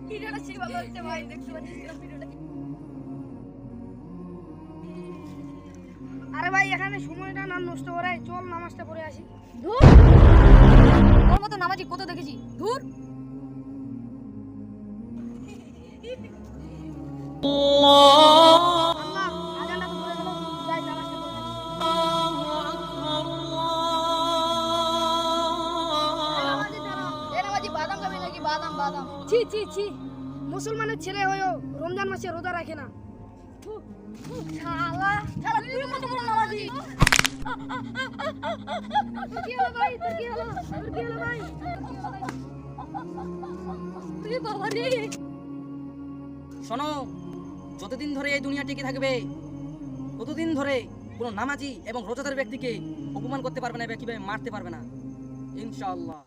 ভিডিওটা সেই ভালো হচ্ছে ভাই, দেখতে পাচ্ছিস না ভিডিওটা? আরে ভাই এখানে সময়টা না নষ্ট করে চল নামাজটা পড়ে আসি। ধুর, তোর মতো নামাজি কত দেখেছি, ধুর। আল্লাহ আজানটা তো পড়ে গেল, যাই নামাজটা পড়ে আসি। নামাজি দাঁড়া। এ নামাজি বাদাম খাবি নাকি? বাদাম বাদাম। ছি ছি ছি, মুসলমানের ছেলে হয়েও রমজান মাসে রোজা রাখে না। শালা শালা, তুই কত বড় নামাজি? তোর কি হলো ভাই, তোর কি হলো, তোর কি হলো ভাই? এ বাবা রে। শোনো, যতদিন ধরে এই দুনিয়া টিকে থাকবে ততদিন ধরে কোনো নামাজি এবং রোজাদার ব্যক্তিকে অপমান করতে পারবে না, কিভাবে মারতে পারবে না, ইনশাআল্লাহ।